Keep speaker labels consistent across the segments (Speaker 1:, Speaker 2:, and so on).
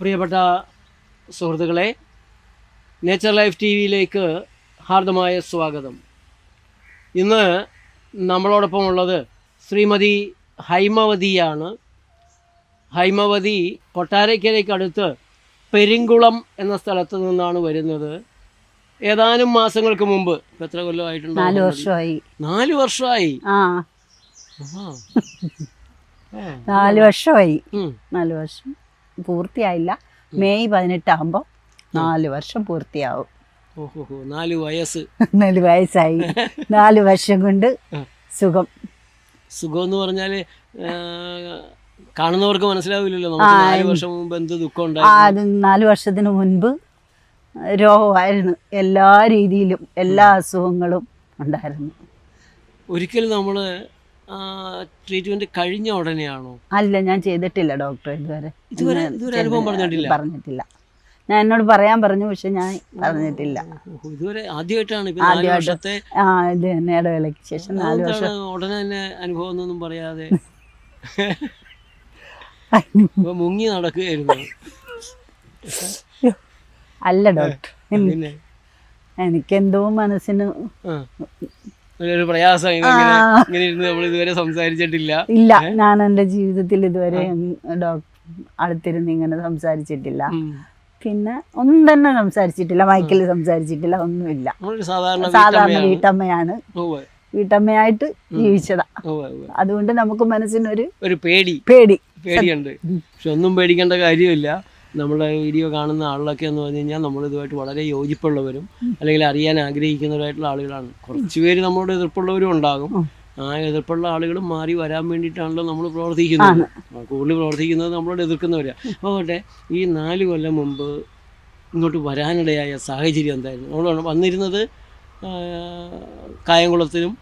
Speaker 1: പ്രിയപ്പെട്ട സുഹൃത്തുക്കളെ, nature life T വിയിലേക്ക് ഹാർദമായ സ്വാഗതം. ഇന്ന് നമ്മളോടൊപ്പം ഉള്ളത് ശ്രീമതി ഹൈമവതിയാണ്. ഹൈമവതി കൊട്ടാരക്കരയ്ക്കടുത്ത് പെരിങ്കുളം എന്ന സ്ഥലത്ത് നിന്നാണ് വരുന്നത്. ഏതാനും മാസങ്ങൾക്ക് മുമ്പ്, എത്ര കൊല്ലമായിട്ടുണ്ട്?
Speaker 2: 4 വർഷമായി.
Speaker 1: 4 വർഷമായി.
Speaker 2: 4 വർഷമായി. 4 വർഷം പൂർത്തിയായില്ല. മെയ് 18 ആകുമ്പോൾ 4 വർഷം പൂർത്തിയാവും.
Speaker 1: 4 വയസ്സ്.
Speaker 2: 4 വയസ്സായി. 4 വർഷം കൊണ്ട് സുഖം.
Speaker 1: സുഖം എന്ന് പറഞ്ഞാല് കാണുന്നവർക്ക് മനസ്സിലാവില്ലല്ലോ. നമുക്ക് 4 വർഷം മുമ്പ് എന്ത് ദുഃഖം ഉണ്ടായിരുന്നു.
Speaker 2: അത് 4 വർഷത്തിന് മുൻപ് രോഗമായിരുന്നു. എല്ലാ രീതിയിലും എല്ലാ അസുഖങ്ങളും ഉണ്ടായിരുന്നു.
Speaker 1: ഒരിക്കലും നമ്മള് ട്രീറ്റ്മെന്റ് കഴിഞ്ഞ ഉടനെയാണോ?
Speaker 2: അല്ല, ഞാൻ ചെയ്തിട്ടില്ല ഡോക്ടർ ഇതുവരെ
Speaker 1: അനുഭവം
Speaker 2: പറഞ്ഞിട്ടില്ല. ഞാൻ എന്നോട് പറയാൻ പറഞ്ഞു, പക്ഷെ ഞാൻ പറഞ്ഞിട്ടില്ല
Speaker 1: ഇതുവരെ. ആദ്യമായിട്ടാണ് ഇത്
Speaker 2: തന്നെ ഇടവേളയ്ക്ക് ശേഷം 4 വർഷം
Speaker 1: ഉടനെ തന്നെ അനുഭവം ഒന്നും പറയാതെ മുങ്ങി നടക്കുകയായിരുന്നു.
Speaker 2: അല്ല ഡോക്ടർ, എനിക്കെന്തോ മനസ്സിന്
Speaker 1: ഒരു പ്രയാസം. ഇങ്ങനെ ഇരുന്ന് നമ്മൾ ഇതുവരെ സംസാരിച്ചിട്ടില്ല.
Speaker 2: ഇല്ല, ഞാൻ എൻ്റെ ജീവിതത്തിൽ ഇതുവരെ അടുത്തിരുന്ന് ഇങ്ങനെ സംസാരിച്ചിട്ടില്ല. പിന്നെ ഒന്നും തന്നെ സംസാരിച്ചിട്ടില്ല, മൈക്കിൽ സംസാരിച്ചിട്ടില്ല, ഒന്നുമില്ല. സാധാരണ വീട്ടമ്മയായിട്ട് ജീവിച്ചതാ. അതുകൊണ്ട് നമുക്ക് മനസ്സിനൊരു പേടിയുണ്ട്.
Speaker 1: പക്ഷെ ഒന്നും പേടിക്കേണ്ട കാര്യമില്ല. നമ്മുടെ വീഡിയോ കാണുന്ന ആളിലൊക്കെ എന്ന് പറഞ്ഞു കഴിഞ്ഞാൽ നമ്മളിതുമായിട്ട് വളരെ യോജിപ്പുള്ളവരും അല്ലെങ്കിൽ അറിയാൻ ആഗ്രഹിക്കുന്നവരായിട്ടുള്ള ആളുകളാണ്. കുറച്ച് പേര് നമ്മളോട് എതിർപ്പുള്ളവരും ഉണ്ടാകും. ആ എതിർപ്പുള്ള ആളുകളും മാറി വരാൻ വേണ്ടിയിട്ടാണല്ലോ നമ്മൾ പ്രവർത്തിക്കുന്നത്. കൂടുതൽ പ്രവർത്തിക്കുന്നത് നമ്മളോട് എതിർക്കുന്നവരാണ്. അപ്പോൾ ഈ 4 കൊല്ലം മുമ്പ് ഇങ്ങോട്ട് വരാനിടയായ സാഹചര്യം എന്തായിരുന്നു? നമ്മൾ വന്നിരുന്നത് കായംകുളത്തിനും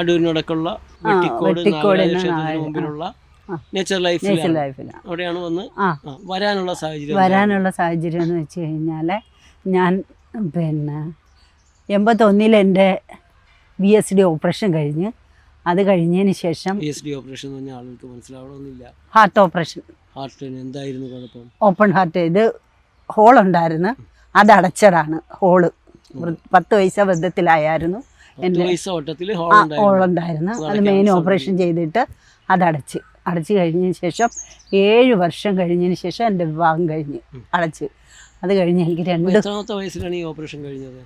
Speaker 1: അടൂരിനോടൊക്കെയുള്ള വെട്ടിക്കോട് ക്ഷേത്രത്തിന് മുമ്പിലുള്ള നേച്ചർ ലൈഫിലാണ്. അവിടെയാണ് വന്ന് വരാനുള്ള
Speaker 2: സാഹചര്യം എന്ന് വെച്ച് കഴിഞ്ഞാൽ, ഞാൻ പിന്നെ 81 എൻ്റെ VSD ഓപ്പറേഷൻ കഴിഞ്ഞ്, അത് കഴിഞ്ഞതിന് ശേഷം
Speaker 1: VSD ഓപ്പറേഷൻ എന്ന് പറഞ്ഞാൽ ആളുകൾക്ക് മനസ്സിലാവണമെന്നില്ല.
Speaker 2: Heart operation.
Speaker 1: ഹാർട്ടിന് എന്തായിരുന്നു കുഴപ്പം?
Speaker 2: Open heart. ഇത് ഹോളുണ്ടായിരുന്നു, അത് അടച്ചതാണ്. ഹോള് 10 വയസ്സ് ബദ്ധത്തിലായിരുന്നു. ഹോളുണ്ടായിരുന്നു. അത് മെയിൻ ഓപ്പറേഷൻ ചെയ്തിട്ട് അത് അടച്ച് കഴിഞ്ഞതിന് ശേഷം 7 വർഷം കഴിഞ്ഞതിന് ശേഷം എൻ്റെ വിവാഹം കഴിഞ്ഞ് അടച്ച്. അത് കഴിഞ്ഞ് എനിക്ക്
Speaker 1: 2 വയസ്സിലാണ് ഈ ഓപ്പറേഷൻ കഴിഞ്ഞത്.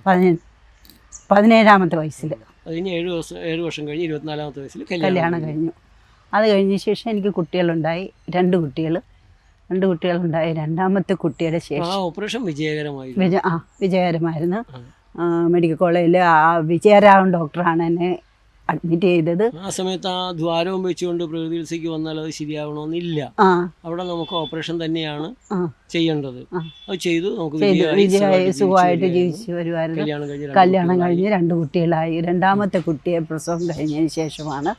Speaker 2: 17-ാമത്തെ വയസ്സിൽ.
Speaker 1: 7 വർഷം കഴിഞ്ഞ് 24-ാമത്തെ വയസ്സിൽ
Speaker 2: കല്യാണം കഴിഞ്ഞു. അത് കഴിഞ്ഞ ശേഷം എനിക്ക് കുട്ടികളുണ്ടായി. 2 കുട്ടികളുണ്ടായി. 2ാമത്തെ കുട്ടിയുടെ ശേഷം
Speaker 1: ഓപ്പറേഷൻ
Speaker 2: വിജയകരമായിരുന്നു. മെഡിക്കൽ കോളേജിൽ വിജയരാഘവൻ ഡോക്ടറാണ് എന്നെ അഡ്മിറ്റ് ചെയ്തത്.
Speaker 1: ആ സമയത്ത് ആ ദ്വാരവും വെച്ചുകൊണ്ട് പ്രകൃതി ചികിത്സയ്ക്ക് വന്നാൽ അത് ശരിയാവണമെന്നില്ല. അവിടെ നമുക്ക് ഓപ്പറേഷൻ തന്നെയാണ് ചെയ്യേണ്ടത്. അത് ചെയ്തു. നമുക്ക്
Speaker 2: വിജയമായി സുഖമായിട്ട് ജീവിച്ചു വരുമായിരുന്നു. കല്യാണം കഴിഞ്ഞ് 2 കുട്ടികളായി. 2ാമത്തെ കുട്ടിയെ പ്രസവം കഴിഞ്ഞതിന് ശേഷമാണ്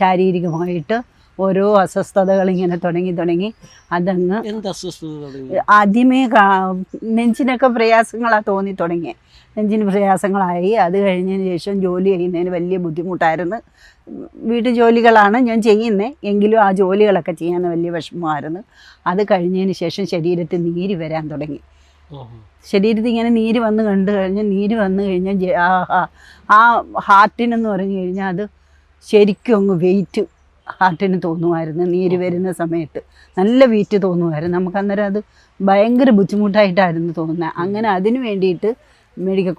Speaker 2: ശാരീരികമായിട്ട് ഓരോ അസ്വസ്ഥതകൾ ഇങ്ങനെ തുടങ്ങി. അതങ്ങ് ആദ്യമേ നെഞ്ചിനൊക്കെ പ്രയാസങ്ങളാണ് തോന്നി തുടങ്ങി. നെഞ്ചിന് പ്രയാസങ്ങളായി. അത് കഴിഞ്ഞതിന് ശേഷം ജോലി ചെയ്യുന്നതിന് വലിയ ബുദ്ധിമുട്ടായിരുന്നു. വീട്ടു ജോലികളാണ് ഞാൻ ചെയ്യുന്നത്, എങ്കിലും ആ ജോലികളൊക്കെ ചെയ്യാൻ വലിയ വിഷമമായിരുന്നു. അത് കഴിഞ്ഞതിന് ശേഷം ശരീരത്തിൽ നീര് വരാൻ തുടങ്ങി. ശരീരത്തിൽ ഇങ്ങനെ നീര് വന്ന് കഴിഞ്ഞാൽ ആ ഹാർട്ടിനെന്ന് പറഞ്ഞു കഴിഞ്ഞാൽ അത് ശരിക്കും അങ്ങ് വെയിറ്റ് ഹാർട്ടിന് തോന്നുമായിരുന്നു. നീര് വരുന്ന സമയത്ത് നല്ല വെയിറ്റ് തോന്നുമായിരുന്നു. നമുക്കന്നേരം അത് ഭയങ്കര ബുദ്ധിമുട്ടായിട്ടായിരുന്നു തോന്നുന്നത്. അങ്ങനെ അതിന് വേണ്ടിയിട്ട് മെഡിക്കൽ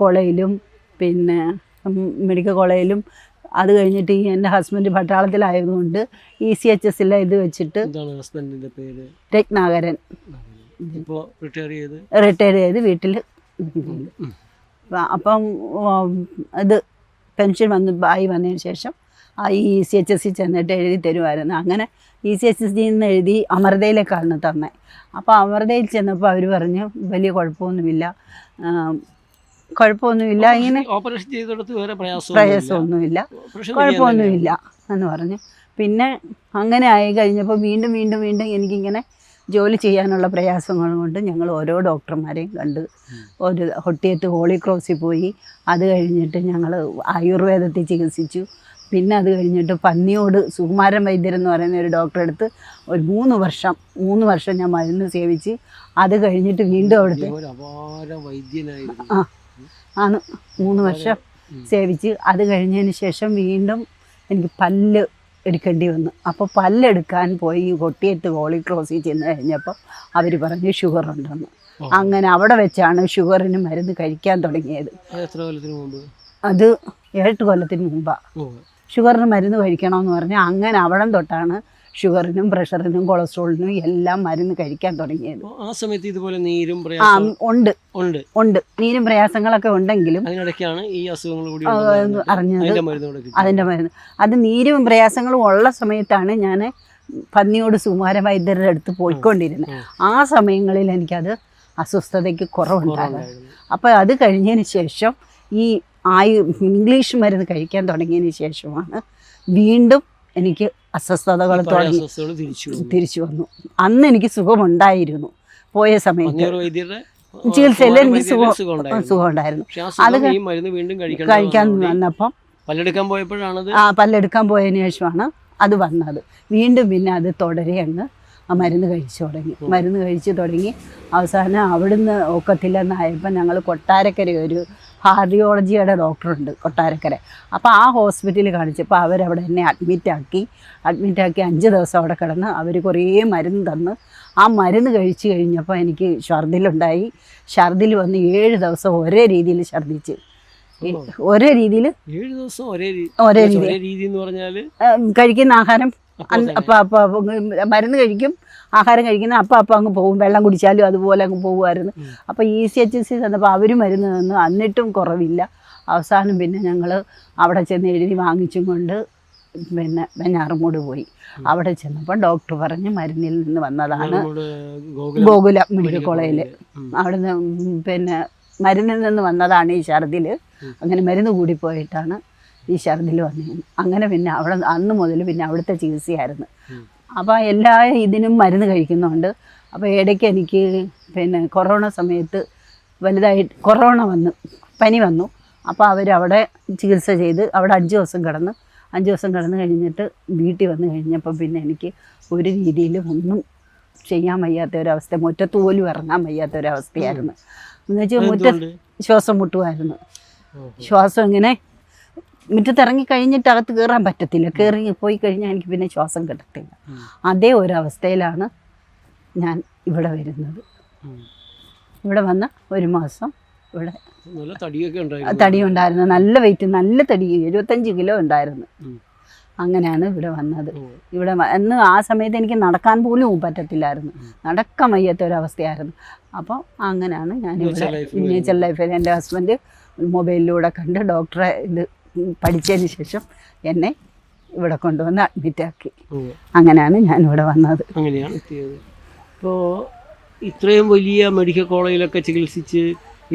Speaker 2: കോളേജിലും അത് കഴിഞ്ഞിട്ട് എൻ്റെ ഹസ്ബൻഡ് പട്ടാളത്തിലായതുകൊണ്ട് ECHS ഇത് വെച്ചിട്ട് രത്നാകരൻ റിട്ടയർ ചെയ്ത് വീട്ടിൽ. അപ്പം ഇത് പെൻഷൻ വന്നതിന് ശേഷം ECHS ചെന്നിട്ട് എഴുതി തരുമായിരുന്നു. അങ്ങനെ ECHS നിന്ന് എഴുതി അമൃതയിലേക്കാണ് തന്നെ. അപ്പോൾ അമൃതയിൽ ചെന്നപ്പോൾ അവർ പറഞ്ഞു വലിയ കുഴപ്പമൊന്നുമില്ല, ഇങ്ങനെ പ്രയാസമൊന്നുമില്ല, കുഴപ്പമൊന്നുമില്ല എന്ന് പറഞ്ഞു. പിന്നെ അങ്ങനെ ആയി കഴിഞ്ഞപ്പോൾ വീണ്ടും എനിക്കിങ്ങനെ ജോലി ചെയ്യാനുള്ള പ്രയാസങ്ങൾ കൊണ്ട് ഞങ്ങൾ ഓരോ ഡോക്ടർമാരെയും കണ്ട് ഹൊട്ടിയത്ത് ഹോളി ക്രോസിൽ പോയി. അത് കഴിഞ്ഞിട്ട് ഞങ്ങൾ ആയുർവേദത്തിൽ ചികിത്സിച്ചു. പിന്നെ അത് കഴിഞ്ഞിട്ട് പന്നിയോട് സുകുമാരൻ വൈദ്യർ എന്ന് പറയുന്ന ഒരു ഡോക്ടറെ അടുത്ത് ഒരു 3 വർഷം ഞാൻ മരുന്ന് സേവിച്ച്. അത് കഴിഞ്ഞിട്ട് വീണ്ടും അവിടുത്തെ ആണ് 3 വർഷം സേവിച്ച്. അത് കഴിഞ്ഞതിന് ശേഷം വീണ്ടും എനിക്ക് പല്ല് എടുക്കേണ്ടി വന്നു. അപ്പോൾ പല്ലെടുക്കാൻ പോയി കൊട്ടിയത്ത് ഹോളി ക്രോസിൽ ചെന്ന് കഴിഞ്ഞപ്പോൾ അവർ പറഞ്ഞു ഷുഗർ ഉണ്ടെന്ന്. അങ്ങനെ അവിടെ വെച്ചാണ് ഷുഗറിന് മരുന്ന് കഴിക്കാൻ തുടങ്ങിയത്. അത് 7 കൊല്ലത്തിന് മുമ്പാണ് ഷുഗറിന് മരുന്ന് കഴിക്കണമെന്ന് പറഞ്ഞാൽ. അങ്ങനെ അവിടെ തൊട്ടാണ് ഷുഗറിനും പ്രഷറിനും കൊളസ്ട്രോളിനും എല്ലാം മരുന്ന് കഴിക്കാൻ തുടങ്ങിയത്.
Speaker 1: ആ സമയത്ത് ഇതുപോലെ നീരും
Speaker 2: ഉണ്ട് നീരും പ്രയാസങ്ങളൊക്കെ ഉണ്ടെങ്കിലും
Speaker 1: ഈ അസുഖങ്ങൾ
Speaker 2: അറിഞ്ഞത് അതിൻ്റെ മരുന്ന്. അത് നീരും പ്രയാസങ്ങളും ഉള്ള സമയത്താണ് ഞാൻ പന്നിയോട് സുകുമാരൻ വൈദ്യരുടെ അടുത്ത് പോയിക്കൊണ്ടിരുന്നത്. ആ സമയങ്ങളിൽ എനിക്കത് അസ്വസ്ഥതയ്ക്ക് കുറവുണ്ടായിരുന്നു. അപ്പോൾ അത് കഴിഞ്ഞതിന് ശേഷം ഈ ഇംഗ്ലീഷ് മരുന്ന് കഴിക്കാൻ തുടങ്ങിയതിന് ശേഷമാണ് വീണ്ടും എനിക്ക് അസ്വസ്ഥതകൾ തുടങ്ങി തിരിച്ചു വന്നു. അന്ന് എനിക്ക് സുഖമുണ്ടായിരുന്നു. പോയ സമയത്ത് ചികിത്സയിൽ എനിക്ക് സുഖമുണ്ടായിരുന്നു. അത് കഴിക്കാൻ വന്നപ്പം പല്ലെടുക്കാൻ പോയതിന് ശേഷമാണ് അത് വന്നത്. വീണ്ടും പിന്നെ അത് തുടരെ അങ്ങ് മരുന്ന് കഴിച്ചു തുടങ്ങി. അവസാനം അവിടുന്ന് ഒക്കത്തില്ലെന്നായപ്പോൾ ഞങ്ങൾ കൊട്ടാരക്കര ഒരു കാർഡിയോളജിയുടെ ഡോക്ടറുണ്ട് കൊട്ടാരക്കര. അപ്പോൾ ആ ഹോസ്പിറ്റലിൽ കാണിച്ചപ്പോൾ അവരവിടെ എന്നെ അഡ്മിറ്റാക്കി 5 ദിവസം അവിടെ കിടന്ന് അവർ കുറേ മരുന്ന് തന്ന്. ആ മരുന്ന് കഴിച്ചു കഴിഞ്ഞപ്പോൾ എനിക്ക് ഛർദിലുണ്ടായി. ഛർദിൽ വന്ന് 7 ദിവസം ഒരേ രീതിയിൽ ഛർദിച്ച്. ഒരേ രീതിയിൽ കഴിക്കുന്ന ആഹാരം മരുന്ന് കഴിക്കും, ആഹാരം കഴിക്കുന്ന അപ്പം അങ്ങ് പോകും. വെള്ളം കുടിച്ചാലും അതുപോലെ അങ്ങ് പോകുമായിരുന്നു. അപ്പോൾ ECHC തന്നപ്പോൾ അവർ മരുന്ന് തന്നു. എന്നിട്ടും കുറവില്ല. അവസാനം പിന്നെ ഞങ്ങൾ അവിടെ ചെന്ന് എഴുതി വാങ്ങിച്ചും കൊണ്ട് പിന്നെ വെഞ്ഞാറമൂട് പോയി. അവിടെ ചെന്നപ്പോൾ ഡോക്ടർ പറഞ്ഞ് മരുന്നിൽ നിന്ന് വന്നതാണ്. ഗോകുല മെഡിക്കൽ കോളേജിൽ അവിടുന്ന് പിന്നെ മരുന്നിൽ നിന്ന് വന്നതാണ് ഈ ഛർദിൽ. അങ്ങനെ മരുന്ന് കൂടിപ്പോയിട്ടാണ് ഈ ഛർദിൽ വന്നത്. അങ്ങനെ പിന്നെ അവിടെ അന്ന് മുതൽ പിന്നെ അവിടുത്തെ ചികിത്സയായിരുന്നു. അപ്പോൾ എല്ലാ ഇതിനും മരുന്ന് കഴിക്കുന്നുണ്ട്. അപ്പോൾ ഇടയ്ക്ക് എനിക്ക് പിന്നെ കൊറോണ സമയത്ത് വലുതായിട്ട് പനി വന്നു. അപ്പോൾ അവരവിടെ ചികിത്സ ചെയ്ത് അവിടെ 5 ദിവസം കിടന്നു. 5 ദിവസം കിടന്ന് കഴിഞ്ഞിട്ട് വീട്ടിൽ വന്നു കഴിഞ്ഞപ്പോൾ പിന്നെ എനിക്ക് ഒരു രീതിയിലും ഒന്നും ചെയ്യാൻ വയ്യാത്ത ഒരവസ്ഥ, മുറ്റത്ത് പോലും ഇറങ്ങാൻ വയ്യാത്ത ഒരവസ്ഥയായിരുന്നു. എന്ന് വെച്ചാൽ മുറ്റത്ത് ശ്വാസം മുട്ടുമായിരുന്നു. ശ്വാസം ഇങ്ങനെ മുറ്റത്തിറങ്ങി കഴിഞ്ഞിട്ട് അകത്ത് കയറാൻ പറ്റത്തില്ല. കയറി പോയി കഴിഞ്ഞാൽ എനിക്ക് പിന്നെ ശ്വാസം കിട്ടത്തില്ല. അതേ ഒരവസ്ഥയിലാണ് ഞാൻ ഇവിടെ വരുന്നത്. ഇവിടെ വന്ന 1 മാസം ഇവിടെ തടി ഉണ്ടായിരുന്നു. നല്ല വെയിറ്റ്, നല്ല തടി, 75 കിലോ ഉണ്ടായിരുന്നു. അങ്ങനെയാണ് ഇവിടെ വന്നത്. ഇവിടെ അന്ന് ആ സമയത്ത് എനിക്ക് നടക്കാൻ പോലും പറ്റത്തില്ലായിരുന്നു. നടക്കാൻ വയ്യാത്ത ഒരവസ്ഥയായിരുന്നു. അപ്പോൾ അങ്ങനെയാണ് ഞാനിവിടെ നേച്ചർ ലൈഫിൽ എൻ്റെ ഹസ്ബൻഡ് മൊബൈലിലൂടെ കണ്ട് ഡോക്ടറെ ഇത് പഠിച്ചതിന് ശേഷം എന്നെ ഇവിടെ കൊണ്ടുവന്ന് അഡ്മിറ്റാക്കി. അങ്ങനെയാണ് ഞാനിവിടെ വന്നത്.
Speaker 1: അങ്ങനെയാണ് എത്തിയത്. ഇപ്പോൾ ഇത്രയും വലിയ മെഡിക്കൽ കോളേജിലൊക്കെ ചികിത്സിച്ച്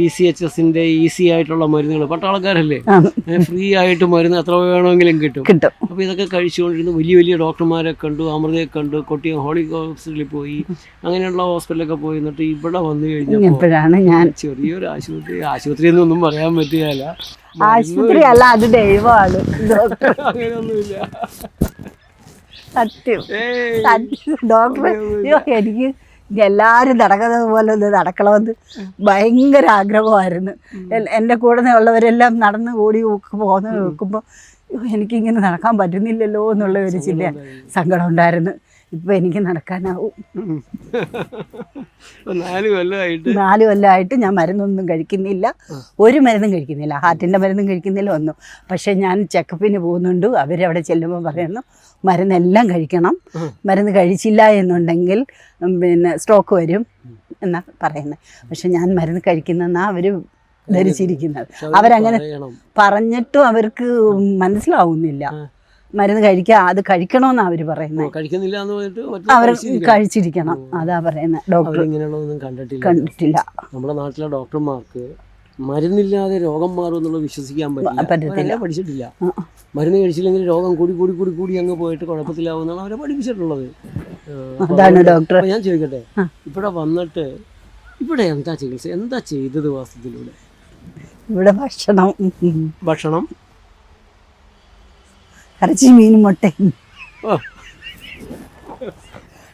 Speaker 1: ECHSന്റെ ഈസി ആയിട്ടുള്ള മരുന്നുകൾ, പട്ടാളക്കാരല്ലേ, ഫ്രീ ആയിട്ട് മരുന്ന് എത്ര വേണമെങ്കിലും കിട്ടും. അപ്പോൾ ഇതൊക്കെ കഴിച്ചുകൊണ്ടിരുന്ന വലിയ വലിയ ഡോക്ടർമാരെ കണ്ടു, അമൃതയെ കണ്ടു, കൊട്ടിയം ഹോളി ഹോസ്പിറ്റലിൽ പോയി, അങ്ങനെയുള്ള ഹോസ്പിറ്റലൊക്കെ പോയി. എന്നിട്ട് ഇവിടെ വന്നു കഴിഞ്ഞപ്പോഴാണ് ഞാൻ ചെറിയൊരു ആശുപത്രി എന്നൊന്നും പറയാൻ പറ്റുകയില്ല.
Speaker 2: ആശുപത്രി അല്ല, അത് ദൈവമാണ്.
Speaker 1: അങ്ങനെയൊന്നുമില്ല.
Speaker 2: സത്യം ഡോക്ടർ എനിക്ക് എല്ലാവരും നടക്കുന്നത് പോലെ ഒന്ന് നടക്കണമെന്ന് ഭയങ്കര ആഗ്രഹമായിരുന്നു. എൻ്റെ കൂടെ ഉള്ളവരെല്ലാം നടന്ന് ഓടി പോകുന്ന നോക്കുമ്പോൾ എനിക്കിങ്ങനെ നടക്കാൻ പറ്റുന്നില്ലല്ലോ എന്നുള്ള ഒരു ചില സങ്കടം ഉണ്ടായിരുന്നു. ഇപ്പം എനിക്ക് നടക്കാനാവും.
Speaker 1: 4
Speaker 2: കൊല്ലമായിട്ട് ഞാൻ മരുന്നൊന്നും കഴിക്കുന്നില്ല. ഒരു മരുന്നും കഴിക്കുന്നില്ല. ഹാർട്ടിൻ്റെ മരുന്നും കഴിക്കുന്നില്ല, ഒന്നും. പക്ഷേ ഞാൻ ചെക്കപ്പിന് പോകുന്നുണ്ട്. അവരവിടെ ചെല്ലുമ്പോൾ പറയുന്നു മരുന്നെല്ലാം കഴിക്കണം, മരുന്ന് കഴിച്ചില്ല എന്നുണ്ടെങ്കിൽ പിന്നെ സ്ട്രോക്ക് വരും എന്നാണ് പറയുന്നത്. പക്ഷെ ഞാൻ മരുന്ന് കഴിക്കുന്നെന്നാണ് അവർ ധരിച്ചിരിക്കുന്നത്. അവരങ്ങനെ പറഞ്ഞിട്ടും അവർക്ക് മനസ്സിലാവുന്നില്ല. മരുന്ന് അത് കഴിക്കണമെന്നാണ് അവർ പറയുന്നത്. അവർ കഴിച്ചിരിക്കണം, അതാ പറയുന്നത്. ഡോക്ടർ കണ്ടിട്ടില്ല.
Speaker 1: നമ്മുടെ നാട്ടിലെ ഡോക്ടർമാർക്ക് മരുന്നില്ലാതെ രോഗം മാറും എന്നുള്ളത് വിശ്വസിക്കാൻ പറ്റില്ല. പഠിച്ചിട്ടില്ല. മരുന്ന് കഴിച്ചില്ലെങ്കിൽ രോഗം കൂടി അങ്ങ് പോയിട്ട് കുഴപ്പത്തിലാവുന്നതാണ് അവരെ പഠിപ്പിച്ചിട്ടുള്ളത്.
Speaker 2: അതാണ് ഡോക്ടർ.
Speaker 1: ഞാൻ ചോദിക്കട്ടെ, ഇവിടെ വന്നിട്ട് ഇവിടെ എന്താ ചികിത്സ, എന്താ ചെയ്തത് വാസ്തവത്തിലൂടെ?
Speaker 2: ഇവിടെ ഭക്ഷണം ഇറച്ചി മീനും മുട്ടയും.
Speaker 1: ഓ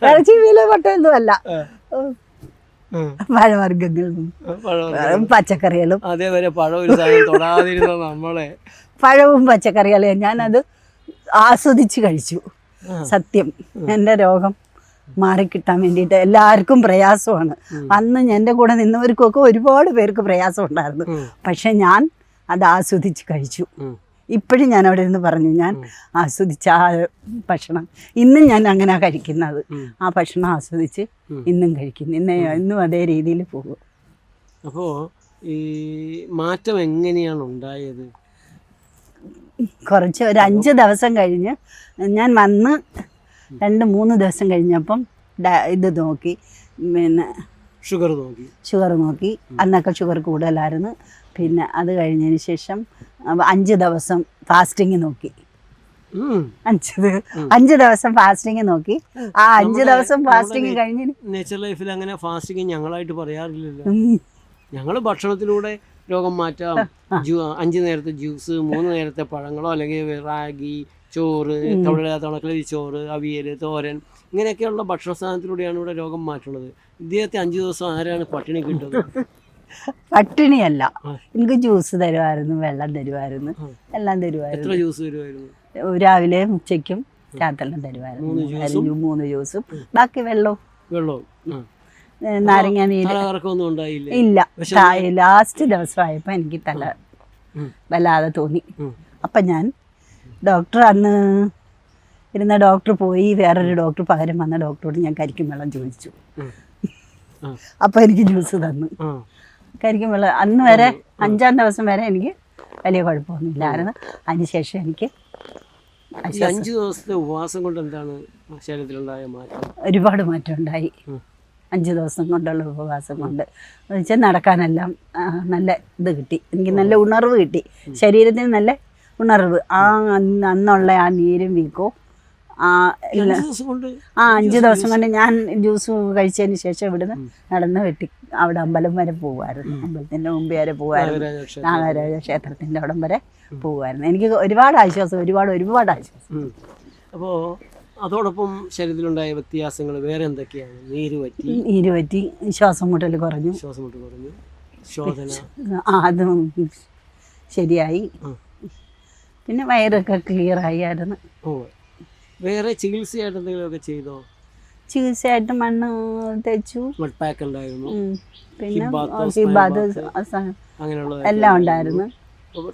Speaker 2: ഇറച്ചി മീനും മുട്ടയൊന്നും അല്ല, പഴവർഗ്ഗങ്ങളും പച്ചക്കറികളും.
Speaker 1: അതേവരെ പഴം ഒരു സാധനം തൊടാതിരുന്ന നമ്മളെ
Speaker 2: പഴവും പച്ചക്കറികളും ഞാനത് ആസ്വദിച്ച് കഴിച്ചു. സത്യം, എൻ്റെ രോഗം മാറിക്കിട്ടാൻ വേണ്ടിയിട്ട് എല്ലാവർക്കും പ്രയാസമാണ്. അന്ന് എൻ്റെ കൂടെ നിന്നവർക്കൊക്കെ ഒരുപാട് പേർക്ക് പ്രയാസം ഉണ്ടായിരുന്നു. പക്ഷെ ഞാൻ അത് ആസ്വദിച്ച് കഴിച്ചു. ഇപ്പോഴും ഞാൻ അവിടെ നിന്ന് പറഞ്ഞു, ഞാൻ ആസ്വദിച്ച ആ ഭക്ഷണം ഇന്നും ഞാൻ അങ്ങനെ കഴിക്കുന്നത്. ആ ഭക്ഷണം ആസ്വദിച്ച് ഇന്നും കഴിക്കുന്നു. ഇന്നും അതേ രീതിയിൽ പോകും.
Speaker 1: അപ്പോൾ ഈ മാറ്റം എങ്ങനെയാണ് ഉണ്ടായത്?
Speaker 2: കുറച്ച് ഒരു 5 ദിവസം കഴിഞ്ഞ് ഞാൻ വന്ന് 2-3 ദിവസം കഴിഞ്ഞപ്പം ഇത് നോക്കി, പിന്നെ ഷുഗർ നോക്കി. അന്നൊക്കെ ഷുഗർ കൂടുതലായിരുന്നു. പിന്നെ അത് കഴിഞ്ഞതിന് ശേഷം 5 ദിവസം ഫാസ്റ്റിങ് നോക്കി. 5 ദിവസം ഫാസ്റ്റിങ് നോക്കി. ആ 5 ദിവസം ഫാസ്റ്റിങ് കഴിഞ്ഞ്
Speaker 1: നേച്ചർ ലൈഫിൽ അങ്ങനെ ഫാസ്റ്റിങ് ഞങ്ങളായിട്ട് പറയാറില്ലല്ലോ. ഞങ്ങൾ ഭക്ഷണത്തിലൂടെ രോഗം മാറ്റാം. 5 നേരത്തെ ജ്യൂസ്, 3 നേരത്തെ പഴങ്ങളോ, അല്ലെങ്കിൽ റാഗി, ചോറ്, തവളക്കലരി ചോറ്, അവിയൽ, തോരൻ, ഇങ്ങനെയൊക്കെയുള്ള ഭക്ഷണ സാധനത്തിലൂടെയാണ് ഇവിടെ രോഗം മാറ്റുന്നത്. ഇദ്ദേഹത്തെ 5 ദിവസം ആരാണ് പട്ടിണി കിട്ടുന്നത്?
Speaker 2: പട്ടിണിയല്ല, എനിക്ക് ജ്യൂസ് തരുമായിരുന്നു, വെള്ളം തരുമായിരുന്നു, എല്ലാം തരുമായിരുന്നു.
Speaker 1: എത്ര ജ്യൂസ് തരുമായിരുന്നു?
Speaker 2: രാവിലെ ഉച്ചയ്ക്കും രാത്രിയിലും തരുമായിരുന്നു. 3 ജ്യൂസും ബാക്കി വെള്ളവും. നാരങ്ങ നീര് ഇല്ല. ലാസ്റ്റ് ദിവസമായപ്പോൾ എനിക്ക് തല വല്ലാതെ തോന്നി. അപ്പം ഞാൻ അന്ന് ഇരുന്ന ഡോക്ടർ പോയി, വേറൊരു ഡോക്ടർ പകരം വന്ന ഡോക്ടറോട് ഞാൻ കരിക്കും വെള്ളം ചോദിച്ചു. അപ്പം എനിക്ക് ജ്യൂസ് തന്നു. കരിക്കും വെള്ളം അന്ന് വരെ 5-ാം ദിവസം വരെ എനിക്ക് വലിയ കുഴപ്പമൊന്നുമില്ലായിരുന്നു. അതിനുശേഷം എനിക്ക്
Speaker 1: 5 ദിവസത്തെ ഉപവാസം കൊണ്ട് എന്താണ് ശരീരത്തിലുണ്ടായ മാറ്റം?
Speaker 2: ഒരുപാട് മാറ്റം ഉണ്ടായി. 5 ദിവസം കൊണ്ടുള്ള ഉപവാസം കൊണ്ട് എന്ന് വെച്ചാൽ നടക്കാനെല്ലാം നല്ല ഇത് കിട്ടി. എനിക്ക് നല്ല ഉണർവ് കിട്ടി, ശരീരത്തിന് നല്ല ഉണർവ്. അന്നുള്ള ആ നീരും വീക്കവും 5 ദിവസം കൊണ്ട് ഞാൻ ജ്യൂസ് കഴിച്ചതിന് ശേഷം ഇവിടുന്ന് നടന്ന് അവിടെ അമ്പലം വരെ പോകുമായിരുന്നു. അമ്പലത്തിൻ്റെ മുമ്പ് വരെ പോകുമായിരുന്നു. നാഗരാജ ക്ഷേത്രത്തിൻ്റെ അവിടം വരെ പോകുമായിരുന്നു. എനിക്ക് ഒരുപാട് ആശ്വാസം.
Speaker 1: അപ്പോൾ അതോടൊപ്പം ശരീരത്തിലുണ്ടായ വ്യത്യാസങ്ങൾ വേറെ എന്തൊക്കെയാണ്?
Speaker 2: നീര് പറ്റി, ശ്വാസം മുട്ടൽ കുറഞ്ഞു,
Speaker 1: ശോധന
Speaker 2: അതും ശരിയായി. പിന്നെ വയറൊക്കെ ക്ലിയർ ആയിരുന്നു.
Speaker 1: വേറെ ചികിത്സയായിട്ട് എന്തെങ്കിലുമൊക്കെ ചെയ്തോ?
Speaker 2: ചികിത്സയായിട്ട് മണ്ണ് തേച്ചു, പിന്നെ എല്ലാം ഉണ്ടായിരുന്നു.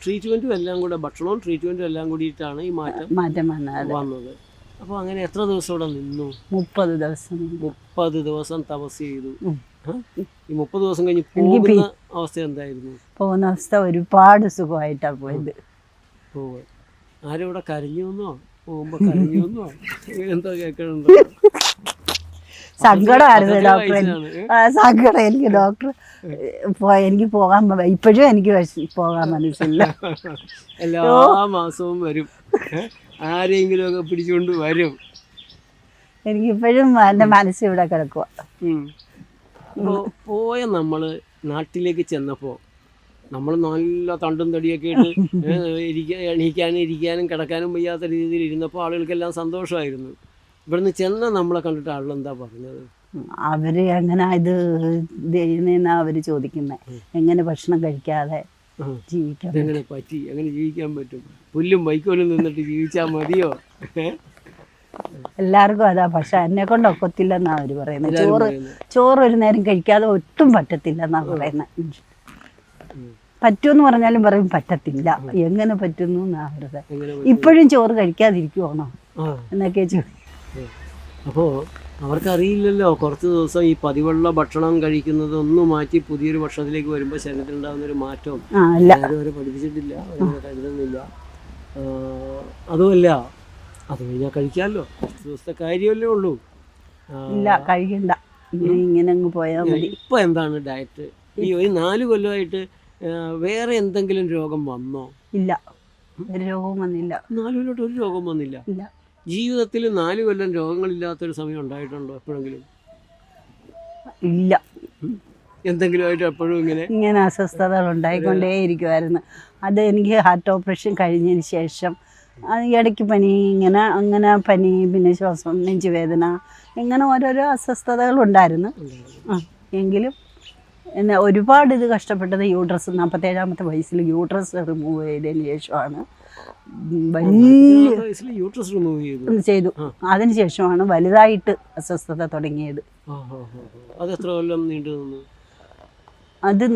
Speaker 1: ട്രീറ്റ്മെന്റും എല്ലാം കൂടെ, ഭക്ഷണവും ട്രീറ്റ്മെന്റും എല്ലാം കൂടിയിട്ടാണ് ഈ മാറ്റം വന്നത്. അപ്പോൾ അങ്ങനെ എത്ര ദിവസം ഇവിടെ നിന്നു? 30 ദിവസം തപസ് ചെയ്തു. ഈ 30 ദിവസം കഴിഞ്ഞ് പോകുന്ന അവസ്ഥ എന്തായിരുന്നു?
Speaker 2: പോകുന്ന അവസ്ഥ ഒരുപാട് സുഖമായിട്ടാണ് പോയത്.
Speaker 1: ആരും ഇവിടെ കരഞ്ഞുവെന്നോ, പോകുമ്പോ കരഞ്ഞുവെന്നോ എന്താ കേൾക്കണുണ്ടോ?
Speaker 2: സങ്കടമായിരുന്നു ഡോക്ടർ. സങ്കടം എനിക്ക് ഡോക്ടർ എനിക്ക് പോകാൻ, ഇപ്പോഴും എനിക്ക് പോകാൻ മനസ്സില്ല.
Speaker 1: എല്ലാ മാസവും വരും, ആരെങ്കിലും ഒക്കെ പിടിച്ചുകൊണ്ട് വരും.
Speaker 2: എനിക്കിപ്പോഴും എൻ്റെ മനസ്സ് ഇവിടെ കിടക്കുക.
Speaker 1: പോയ നമ്മൾ നാട്ടിലേക്ക് ചെന്നപ്പോൾ നമ്മൾ നല്ല തണ്ടും തടിയൊക്കെ ഇട്ട് എണീക്കാനും ഇരിക്കാനും കിടക്കാനും വയ്യാത്ത രീതിയിൽ ഇരുന്നപ്പോൾ ആളുകൾക്കെല്ലാം സന്തോഷമായിരുന്നു. ഇവിടുന്ന് ചെന്ന നമ്മളെ കണ്ടിട്ട് ആളുകൾ എന്താ പറഞ്ഞത്?
Speaker 2: അവർ എങ്ങനെ ഇത് ചെയ്യുന്നതെന്നാണ് അവർ ചോദിക്കുന്നത്. എങ്ങനെ ഭക്ഷണം കഴിക്കാതെ ജീവിക്കാൻ
Speaker 1: എങ്ങനെ പറ്റി? എങ്ങനെ ജീവിക്കാൻ പറ്റും? പുല്ലും വൈക്കോലും നിന്നിട്ട് ജീവിച്ചാൽ മതിയോ?
Speaker 2: എല്ലാവർക്കും അതാ. പക്ഷെ എന്നെ കൊണ്ട് ഒക്കത്തില്ലെന്നാണ് അവർ പറയുന്നത്. ചോറ് ഒരു നേരം കഴിക്കാതെ ഒട്ടും പറ്റത്തില്ലെന്നാണ് പറയുന്നത്. പറ്റുമെന്ന് പറഞ്ഞാലും പറയും പറ്റത്തില്ല. എങ്ങനെ പറ്റുന്നു എന്നാണ് അവരുടെ. ഇപ്പോഴും ചോറ് കഴിക്കാതിരിക്കുവാണോ എന്നൊക്കെ ചോദിക്കും.
Speaker 1: അപ്പോൾ അവർക്കറിയില്ലല്ലോ, കുറച്ച് ദിവസം ഈ പതിവുള്ള ഭക്ഷണം കഴിക്കുന്നത് ഒന്ന് മാറ്റി പുതിയൊരു ഭക്ഷണത്തിലേക്ക് വരുമ്പോൾ ശരീരത്തിലുണ്ടാകുന്നൊരു മാറ്റവും അവരെ പഠിപ്പിച്ചിട്ടില്ല, അവരെ കരുതുന്നില്ല. അതുമല്ല, അത് കഴിഞ്ഞാൽ കഴിക്കാമല്ലോ, കുറച്ച് ദിവസത്തെ കാര്യമല്ലേ ഉള്ളൂ.
Speaker 2: ഇല്ല, കഴിക്കണ്ട, ഇങ്ങനെ അങ്ങ് പോയാൽ മതി.
Speaker 1: ഇപ്പം എന്താണ് ഡയറ്റ്? ഈ 4 കൊല്ലമായിട്ട് വേറെ എന്തെങ്കിലും രോഗം വന്നോ?
Speaker 2: ഇല്ല, ഒരു രോഗവും വന്നില്ല.
Speaker 1: 4 കൊല്ലമായിട്ട് ഒരു രോഗം വന്നില്ല. ജീവിതത്തിൽ 4 കൊല്ലം രോഗങ്ങളില്ലാത്തൊരു സമയം ഉണ്ടായിട്ടുണ്ടോ എപ്പോഴെങ്കിലും?
Speaker 2: ഇല്ല.
Speaker 1: എന്തെങ്കിലുമായിട്ട് എപ്പോഴും
Speaker 2: ഇങ്ങനെ അസ്വസ്ഥതകൾ ഉണ്ടായിക്കൊണ്ടേയിരിക്കുമായിരുന്നു. അത് എനിക്ക് ഹാർട്ട് ഓപ്പറേഷൻ കഴിഞ്ഞതിന് ശേഷം അത് ഇടയ്ക്ക് പനി അങ്ങനെ പനി, പിന്നെ ശ്വാസം, നെഞ്ചുവേദന, ഇങ്ങനെ ഓരോരോ അസ്വസ്ഥതകളുണ്ടായിരുന്നു. എങ്കിലും എന്നെ ഒരുപാട് ഇത് കഷ്ടപ്പെട്ടത് യൂട്രസ് 47-ാമത്തെ വയസ്സിൽ യൂട്രസ് റിമൂവ് ചെയ്തതിന് ശേഷമാണ് ചെയ്തു. അതിന് ശേഷമാണ് വലുതായിട്ട് അസ്വസ്ഥത തുടങ്ങിയത്. അത്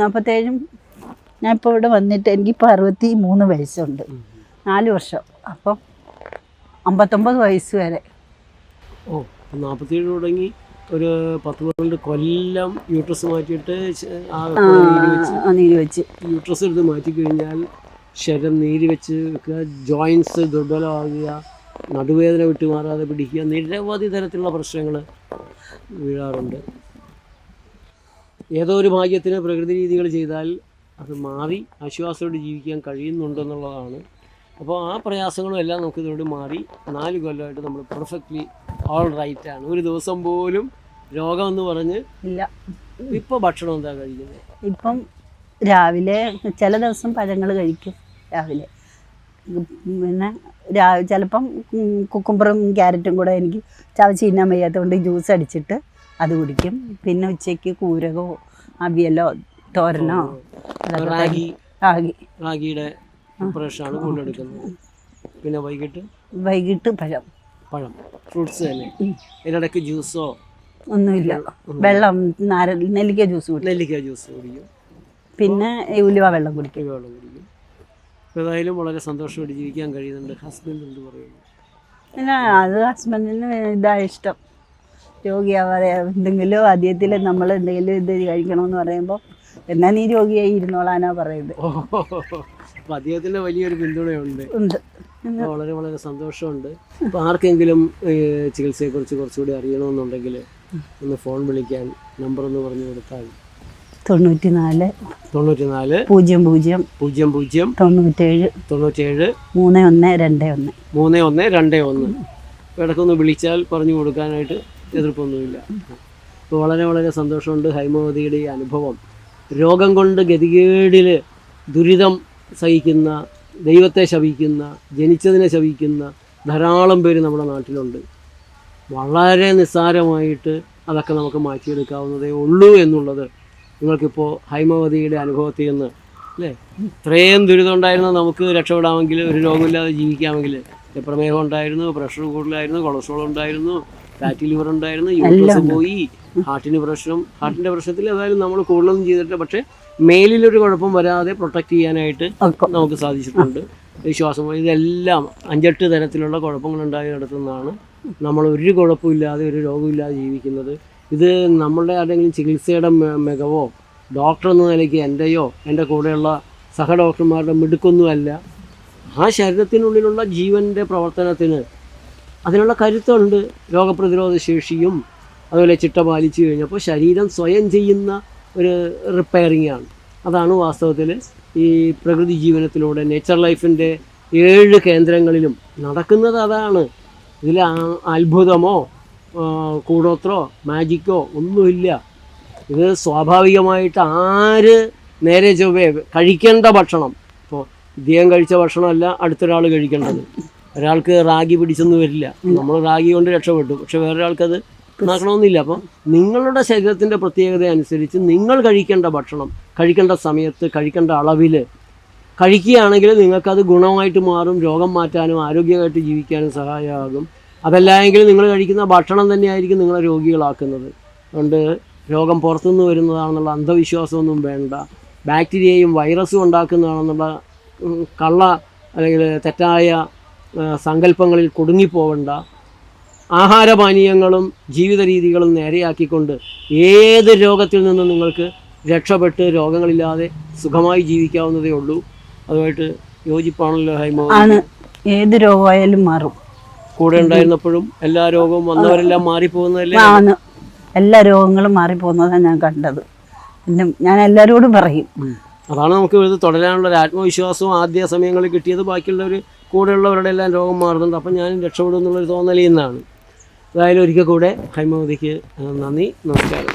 Speaker 2: 47, ഞാൻ ഇപ്പോൾ ഇവിടെ വന്നിട്ട് എനിക്കിപ്പോൾ 63 വയസ്സുണ്ട്. 4 വർഷം, അപ്പം 59 വയസ്സ് വരെ.
Speaker 1: 47 തുടങ്ങി ഒരു 10-12 കൊല്ലം യൂട്രസ് മാറ്റിയിട്ട്
Speaker 2: നീര് വെച്ച്
Speaker 1: യൂട്രസ് എടുത്ത് മാറ്റിക്കഴിഞ്ഞാൽ ശരീരം നീര് വെച്ച് വെക്കുക, ജോയിൻസ് ദുർബലമാകുക, നടുവേദന വിട്ടുമാറാതെ പിടിക്കുക, നിരവധി തരത്തിലുള്ള പ്രശ്നങ്ങൾ വീഴാറുണ്ട്. ഏതോ ഒരു ഭാഗ്യത്തിന് പ്രകൃതി രീതികൾ ചെയ്താൽ അത് മാറി ആശ്വാസത്തോടെ ജീവിക്കാൻ കഴിയുന്നുണ്ടെന്നുള്ളതാണ്. അപ്പോൾ ആ പ്രയാസങ്ങളും എല്ലാം നമുക്ക് ഇതോട് മാറി 4 കൊല്ലമായിട്ട് നമ്മൾ പെർഫെക്റ്റ്ലി ഓൾ റൈറ്റാണ്. ഒരു ദിവസം പോലും രോഗമെന്ന് പറഞ്ഞ് ഇല്ല. ഇപ്പോൾ ഭക്ഷണം എന്താ കഴിക്കുന്നത്?
Speaker 2: ഇപ്പം രാവിലെ ചില ദിവസം പഴങ്ങൾ കഴിക്കും രാവിലെ. പിന്നെ ചിലപ്പം കുക്കുംബറും ക്യാരറ്റും കൂടെ എനിക്ക് ചവച്ച് തിന്നാൻ വയ്യാത്തതുകൊണ്ട് ജ്യൂസ് അടിച്ചിട്ട് അത് കുടിക്കും. പിന്നെ ഉച്ചയ്ക്ക് കൂരകോ അവിയലോ തോരനോ
Speaker 1: റാഗിയുടെ പ്രിപ്പറേഷനാണ് കൊണ്ടെടുക്കുന്നത്. പിന്നെ
Speaker 2: വൈകിട്ട് പഴം
Speaker 1: ഫ്രൂട്ട്സ് തന്നെ. ഇതിനിടയ്ക്ക് ജ്യൂസോ
Speaker 2: ഒന്നുമില്ല, വെള്ളം നെല്ലിക്ക ജ്യൂസ്
Speaker 1: കുടിക്കും.
Speaker 2: പിന്നെ ഉലുവ വെള്ളം കുടിക്കും.
Speaker 1: ഏതായാലും വളരെ സന്തോഷമായിട്ട് ജീവിക്കാൻ കഴിയുന്നുണ്ട്. ഹസ്ബൻഡ് എന്ത് പറയുന്നു?
Speaker 2: അത് ഹസ്ബൻഡിന് ഇതാ ഇഷ്ടം. രോഗിയാവാതെ എന്തെങ്കിലും ആദ്യത്തിൽ നമ്മൾ എന്തെങ്കിലും ഇത് കഴിക്കണമെന്ന് പറയുമ്പോൾ എന്നാ നീ രോഗിയായി ഇരുന്നോളാനാ പറയുന്നത്.
Speaker 1: അപ്പോൾ അദ്ദേഹത്തിൻ്റെ വലിയൊരു പിന്തുണയുണ്ട്. വളരെ വളരെ സന്തോഷമുണ്ട്. അപ്പോൾ ആർക്കെങ്കിലും ചികിത്സയെക്കുറിച്ച് കുറച്ചുകൂടി അറിയണമെന്നുണ്ടെങ്കിൽ ഒന്ന് ഫോൺ വിളിക്കാൻ നമ്പർ ഒന്ന് പറഞ്ഞു കൊടുത്താൽ
Speaker 2: 94
Speaker 1: 00
Speaker 2: 00 97 3121.
Speaker 1: ഇടയ്ക്കൊന്ന് വിളിച്ചാൽ പറഞ്ഞു കൊടുക്കാനായിട്ട് എതിർപ്പൊന്നുമില്ല. അപ്പോൾ വളരെ വളരെ സന്തോഷമുണ്ട്. ഹൈമവതിയുടെ ഈ അനുഭവം, രോഗം കൊണ്ട് ഗതികേടിൽ ദുരിതം സഹിക്കുന്ന, ദൈവത്തെ ശപിക്കുന്ന, ജനിച്ചതിനെ ശപിക്കുന്ന ധാരാളം പേര് നമ്മുടെ നാട്ടിലുണ്ട്. വളരെ നിസ്സാരമായിട്ട് അതൊക്കെ നമുക്ക് മാറ്റിയെടുക്കാവുന്നതേ ഉള്ളൂ എന്നുള്ളത് നിങ്ങൾക്കിപ്പോൾ ഹൈമവതിയുടെ അനുഭവത്തിൽ നിന്ന് അല്ലേ, ഇത്രയും ദുരിതം ഉണ്ടായിരുന്ന നമുക്ക് രക്ഷപ്പെടാമെങ്കിൽ, ഒരു രോഗമില്ലാതെ ജീവിക്കാമെങ്കിൽ, പ്രമേഹം ഉണ്ടായിരുന്നു, പ്രഷർ കൂടുതലായിരുന്നു, കൊളസ്ട്രോൾ ഉണ്ടായിരുന്നു, ഫാറ്റി ലിവർ ഉണ്ടായിരുന്നു, യൂട്രസ് പോയി, ഹാർട്ടിൻ്റെ പ്രശ്നത്തിൽ ഏതായാലും നമ്മൾ കൂടുതലൊന്നും ചെയ്തിട്ട് പക്ഷേ മേലിലൊരു കുഴപ്പം വരാതെ പ്രൊട്ടക്റ്റ് ചെയ്യാനായിട്ട് നമുക്ക് സാധിച്ചിട്ടുണ്ട്. ശ്വാസം ഇതെല്ലാം 5-8 തരത്തിലുള്ള കുഴപ്പങ്ങളുണ്ടായിടത്തു നിന്നാണ് നമ്മൾ ഒരു കുഴപ്പമില്ലാതെ, ഒരു രോഗമില്ലാതെ ജീവിക്കുന്നത്. ഇത് നമ്മളുടെ ആരുടെങ്കിലും ചികിത്സയുടെ മികവോ ഡോക്ടർ എന്ന നിലയ്ക്ക് എൻ്റെയോ എൻ്റെ കൂടെയുള്ള സഹ ഡോക്ടർമാരുടെ മിടുക്കൊന്നുമല്ല. ആ ശരീരത്തിനുള്ളിലുള്ള ജീവൻ്റെ പ്രവർത്തനത്തിന് അതിനുള്ള കരുത്തുണ്ട്, രോഗപ്രതിരോധ ശേഷിയും അതുപോലെ ചിട്ട പാലിച്ചു കഴിഞ്ഞപ്പോൾ ശരീരം സ്വയം ചെയ്യുന്ന ഒരു റിപ്പയറിംഗ് ആണ്. അതാണ് വാസ്തവത്തിൽ ഈ പ്രകൃതി ജീവനത്തിലൂടെ നേച്ചർ ലൈഫിൻ്റെ 7 കേന്ദ്രങ്ങളിലും നടക്കുന്നത്. അതാണ്. ഇതിൽ അത്ഭുതമോ കൂടോത്രോ മാജിക്കോ ഒന്നുമില്ല. ഇത് സ്വാഭാവികമായിട്ട് ആര് നേരെ ചൊവ്വേ കഴിക്കേണ്ട ഭക്ഷണം, ഇപ്പോൾ ഇദ്ദേഹം കഴിച്ച ഭക്ഷണമല്ല അടുത്തൊരാൾ കഴിക്കേണ്ടത്. ഒരാൾക്ക് റാഗി പിടിച്ചൊന്നും വരില്ല, നമ്മൾ റാഗി കൊണ്ട് രക്ഷപ്പെട്ടു, പക്ഷെ വേറൊരാൾക്കത് നടക്കണമെന്നില്ല. അപ്പം നിങ്ങളുടെ ശരീരത്തിൻ്റെ പ്രത്യേകത അനുസരിച്ച് നിങ്ങൾ കഴിക്കേണ്ട ഭക്ഷണം കഴിക്കേണ്ട സമയത്ത് കഴിക്കേണ്ട അളവിൽ കഴിക്കുകയാണെങ്കിൽ നിങ്ങൾക്കത് ഗുണമായിട്ട് മാറും. രോഗം മാറ്റാനും ആരോഗ്യമായിട്ട് ജീവിക്കാനും സഹായമാകും. അതല്ലായെങ്കിൽ നിങ്ങൾ കഴിക്കുന്ന ഭക്ഷണം തന്നെയായിരിക്കും നിങ്ങളെ രോഗികളാക്കുന്നത്. അതുകൊണ്ട് രോഗം പുറത്തുനിന്ന് വരുന്നതാണെന്നുള്ള അന്ധവിശ്വാസമൊന്നും വേണ്ട. ബാക്ടീരിയയും വൈറസും ഉണ്ടാക്കുന്നതാണെന്നുള്ള കള്ള അല്ലെങ്കിൽ തെറ്റായ സങ്കല്പങ്ങളിൽ കുടുങ്ങിപ്പോവണ്ട. ആഹാരപാനീയങ്ങളും ജീവിത രീതികളും നേരെയാക്കിക്കൊണ്ട് ഏത് രോഗത്തിൽ നിന്നും നിങ്ങൾക്ക് രക്ഷപ്പെട്ട് രോഗങ്ങളില്ലാതെ സുഖമായി ജീവിക്കാവുന്നതേ ഉള്ളൂ. അതുമായിട്ട് യോജിപ്പാണല്ലോ ഹൈമവതി?
Speaker 2: ഏത് രോഗമായാലും മാറും.
Speaker 1: കൂടെ ഉണ്ടായിരുന്നപ്പോഴും എല്ലാ രോഗവും വന്നവരെല്ലാം മാറിപ്പോകുന്നതല്ലേ?
Speaker 2: എല്ലാ രോഗങ്ങളും മാറിപ്പോകുന്നതാണ് ഞാൻ കണ്ടത്. പിന്നെ ഞാൻ എല്ലാവരോടും പറയും.
Speaker 1: അതാണ് നമുക്ക് ഇത് തുടരാനുള്ള ഒരു ആത്മവിശ്വാസവും ആദ്യ സമയങ്ങളിൽ കിട്ടിയത്. ബാക്കിയുള്ളവർ കൂടെയുള്ളവരുടെ എല്ലാം രോഗം മാറുന്നുണ്ട്, അപ്പം ഞാനും രക്ഷപ്പെടും എന്നുള്ളൊരു തോന്നലിൽ നിന്നാണ്. അതായാലും ഒരിക്കൽ കൂടെ ഹൈമവതിക്ക് നന്ദി, നമസ്കാരം.